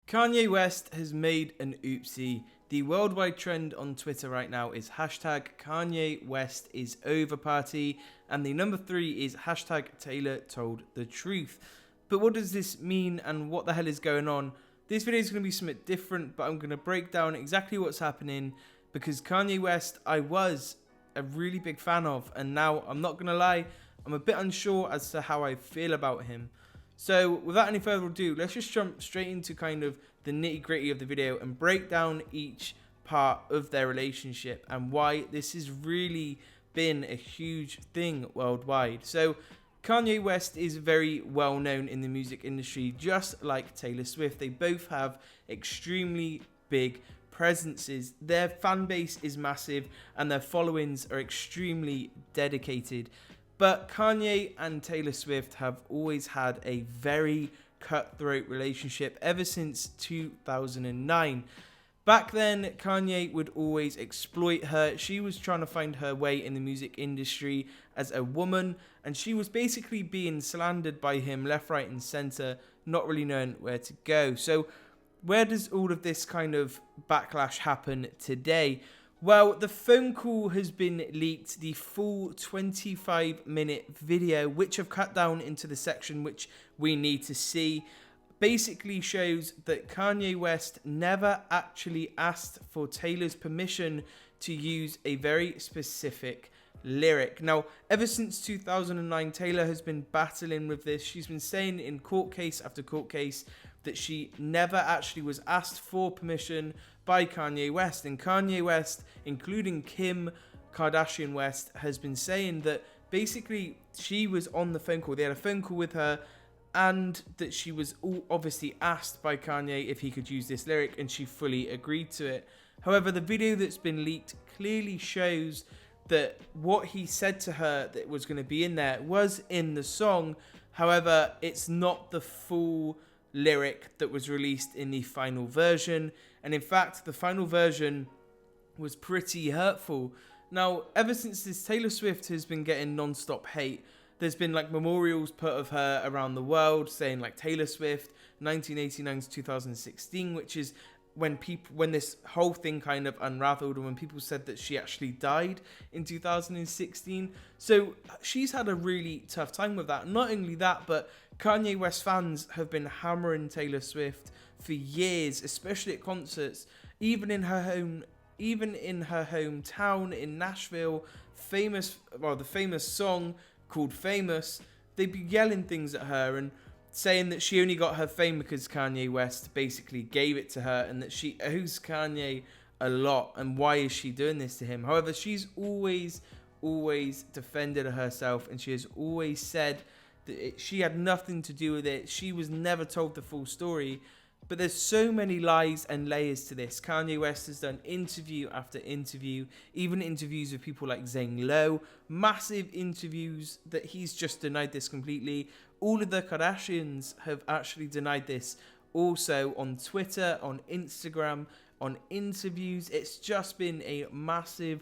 Kanye West has made an oopsie. The worldwide trend on Twitter right now is hashtag Kanye West is over party, and the number 3 is hashtag Taylor told the truth. But what does this mean and what the hell is going on? This video is going to be something different, but I'm going to break down exactly what's happening because Kanye West I was a really big fan of, and now I'm not going to lie, I'm a bit unsure as to how I feel about him. So without any further ado, let's just jump straight into kind of the nitty gritty of the video and break down each part of their relationship and why this has really been a huge thing worldwide. So Kanye West is very well known in the music industry, just like Taylor Swift. They both have extremely big presences. Their fan base is massive and their followings are extremely dedicated. But Kanye and Taylor Swift have always had a very cutthroat relationship ever since 2009. Back then, Kanye would always exploit her. She was trying to find her way in the music industry as a woman, and she was basically being slandered by him left, right, and center, not really knowing where to go. So where does all of this kind of backlash happen today? Well, the phone call has been leaked, the full 25-minute video, which I've cut down into the section which we need to see, basically shows that Kanye West never actually asked for Taylor's permission to use a very specific lyric. Now, ever since 2009, Taylor has been battling with this. She's been saying in court case after court case that she never actually was asked for permission by Kanye West. And Kanye West, including Kim Kardashian West, has been saying that basically she was on the phone call. They had a phone call with her and that she was obviously asked by Kanye if he could use this lyric, and she fully agreed to it. However, the video that's been leaked clearly shows that what he said to her that was going to be in there was in the song. However, it's not the full lyric that was released in the final version, and in fact the final version was pretty hurtful. Now, ever since this, Taylor Swift has been getting non-stop hate. There's been like memorials put of her around the world saying like Taylor Swift 1989 to 2016, which is when this whole thing kind of unraveled and when people said that she actually died in 2016. So she's had a really tough time with that. Not only that, but Kanye West fans have been hammering Taylor Swift for years, especially at concerts, even in her hometown in Nashville. The famous song called Famous, they'd be yelling things at her and saying that she only got her fame because Kanye West basically gave it to her and that she owes Kanye a lot, and why is she doing this to him? However, she's always defended herself, and she has always said that she had nothing to do with it. She was never told the full story. But there's so many lies and layers to this. Kanye West has done interview after interview, even interviews with people like Zane Lowe, massive interviews that he's just denied this completely. All of the Kardashians have actually denied this also on Twitter, on Instagram, on interviews. It's just been a massive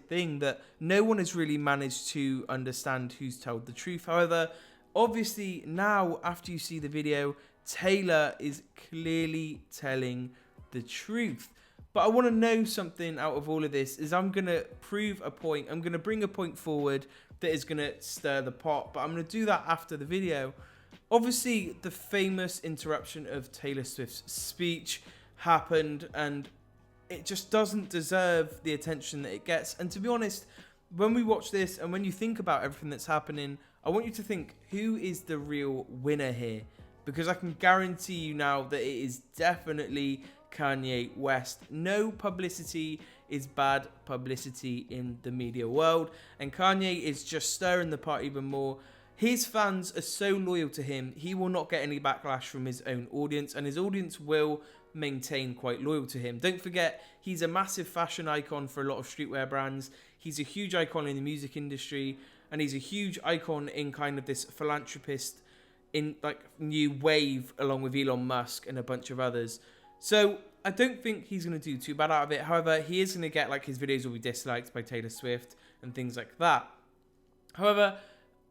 thing that no one has really managed to understand who's told the truth. However, obviously now after you see the video, Taylor is clearly telling the truth. But I want to know something out of all of this is I'm going to prove a point. I'm going to bring a point forward that is going to stir the pot. But I'm going to do that after the video. Obviously, the famous interruption of Taylor Swift's speech happened, and it just doesn't deserve the attention that it gets. And to be honest, when we watch this and when you think about everything that's happening, I want you to think, who is the real winner here? Because I can guarantee you now that it is definitely Kanye West. No publicity is bad publicity in the media world, and Kanye is just stirring the pot even more. His fans are so loyal to him, he will not get any backlash from his own audience, and his audience will maintain quite loyal to him. Don't forget, he's a massive fashion icon for a lot of streetwear brands. He's a huge icon in the music industry, and he's a huge icon in kind of this philanthropist in like new wave along with Elon Musk and a bunch of others. So I don't think he's going to do too bad out of it. However, he is going to get like his videos will be disliked by Taylor Swift and things like that. However,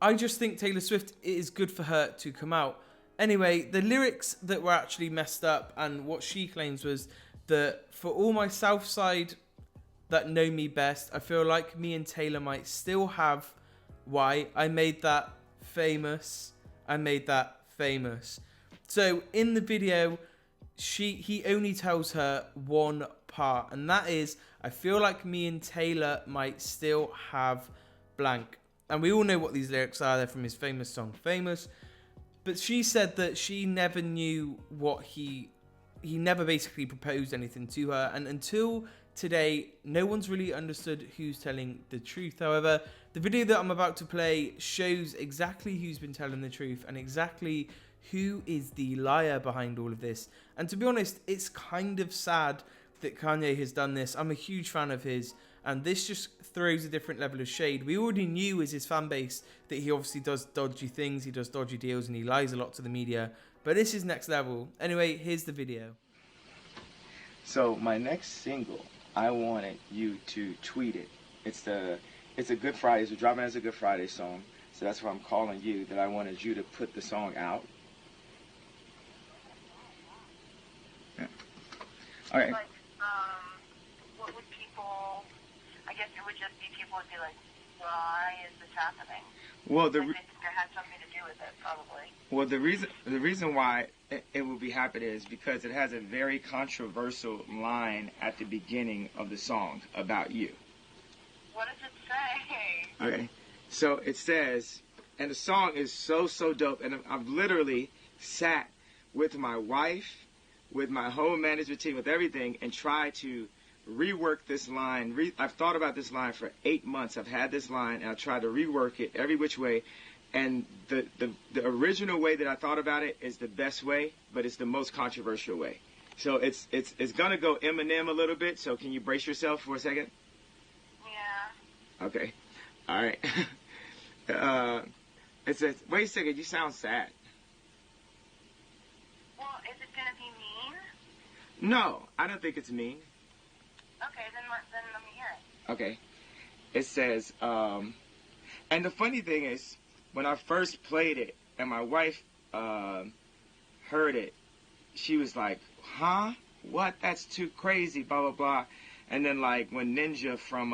I just think Taylor Swift, it is good for her to come out. Anyway, the lyrics that were actually messed up, and what she claims was that for all my South Side that know me best, I feel like me and Taylor might still have why I made that famous. I made that famous. So in the video, he only tells her one part, and that is, I feel like me and Taylor might still have blank. And we all know what these lyrics are. They're from his famous song, Famous. But she said that she never knew what he never basically proposed anything to her. And until today, no one's really understood who's telling the truth. However, the video that I'm about to play shows exactly who's been telling the truth and exactly who is the liar behind all of this. And to be honest, it's kind of sad that Kanye has done this. I'm a huge fan of his, and this just throws a different level of shade. We already knew as his fan base that he obviously does dodgy things, he does dodgy deals, and he lies a lot to the media. But this is next level. Anyway, here's the video. So my next single, I wanted you to tweet it. It's a Good Friday. We're dropping as a Good Friday song. So that's why I'm calling you, that I wanted you to put the song out. Yeah. All right. Like, what would people, I guess it would just be people would be like, why is this happening? Well, I think it had something to do with it, probably. Well, the reason why it will be happening is because it has a very controversial line at the beginning of the song about you. What does it say? Okay, so it says, and the song is so dope, and I've literally sat with my wife, with my whole management team, with everything, and tried to rework this line. I've thought about this line for 8 months. I've had this line, and I tried to rework it every which way. And the original way that I thought about it is the best way, but it's the most controversial way. So it's gonna go Eminem a little bit. So can you brace yourself for a second? Yeah. Okay. All right. It says, wait a second. You sound sad. Well, is it gonna be mean? No, I don't think it's mean. Okay, then let me hear it. Okay. It says, and the funny thing is, when I first played it and my wife heard it, she was like, huh? What? That's too crazy, blah, blah, blah. And then, like, when Ninja from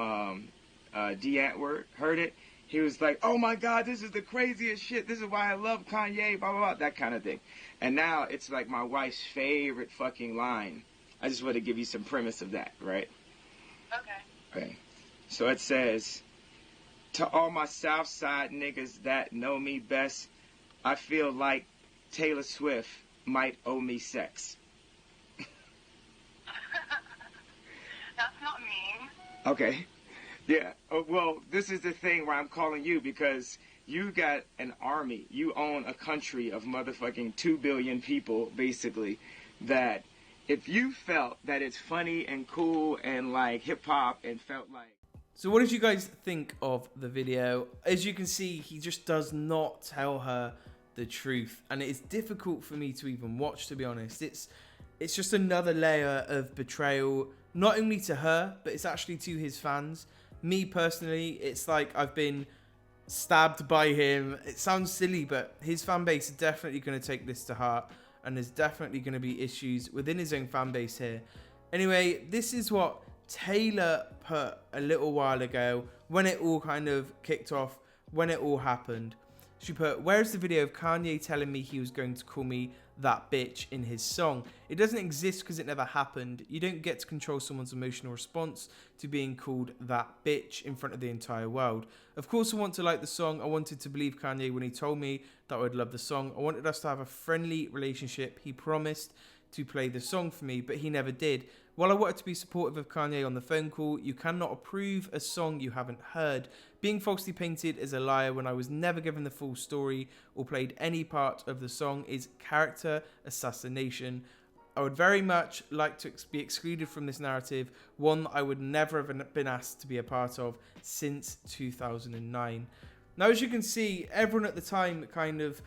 D. Antwoord heard it, he was like, oh, my God, this is the craziest shit. This is why I love Kanye, blah, blah, blah, that kind of thing. And now it's, like, my wife's favorite fucking line. I just want to give you some premise of that, right? Okay. Okay. So it says, to all my South Side niggas that know me best, I feel like Taylor Swift might owe me sex. That's not mean. Okay. Yeah. Well, this is the thing where I'm calling you, because you got an army. You own a country of motherfucking 2 billion people, basically, that if you felt that it's funny and cool and like hip hop and felt like... So what did you guys think of the video? As you can see, he just does not tell her the truth, and it is difficult for me to even watch, to be honest. It's just another layer of betrayal, not only to her, but it's actually to his fans. Me personally, it's like I've been stabbed by him. It sounds silly, but his fan base is definitely going to take this to heart, and there's definitely going to be issues within his own fan base here. Anyway, this is what Taylor put a little while ago when it all kind of kicked off, when it all happened. She put, where's the video of Kanye telling me he was going to call me that bitch in his song? It doesn't exist because it never happened. You don't get to control someone's emotional response to being called that bitch in front of the entire world. Of course I want to like the song. I wanted to believe Kanye when he told me that I would love the song. I wanted us to have a friendly relationship. He promised to play the song for me, but he never did. While I wanted to be supportive of Kanye on the phone call, you cannot approve a song you haven't heard. Being falsely painted as a liar when I was never given the full story or played any part of the song is character assassination. I would very much like to be excluded from this narrative, one that I would never have been asked to be a part of since 2009. Now, as you can see, everyone at the time kind of...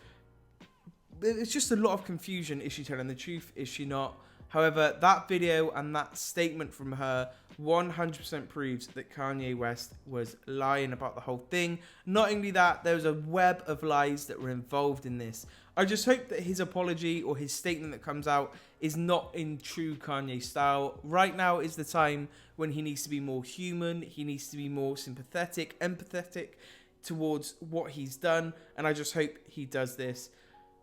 It's just a lot of confusion. Is she telling the truth? Is she not? However, that video and that statement from her 100% proves that Kanye West was lying about the whole thing. Not only that, there was a web of lies that were involved in this. I just hope that his apology or his statement that comes out is not in true Kanye style. Right now is the time when he needs to be more human. He needs to be more sympathetic, empathetic towards what he's done. And I just hope he does this.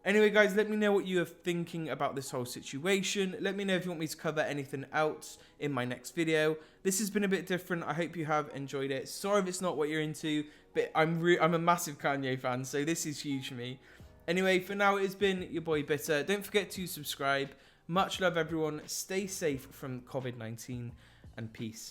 Anyway, guys, let me know what you are thinking about this whole situation. Let me know if you want me to cover anything else in my next video. This has been a bit different. I hope you have enjoyed it. Sorry if it's not what you're into, but I'm a massive Kanye fan, so this is huge for me. Anyway, for now, it has been your boy Bitter. Don't forget to subscribe. Much love, everyone. Stay safe from COVID-19, and peace.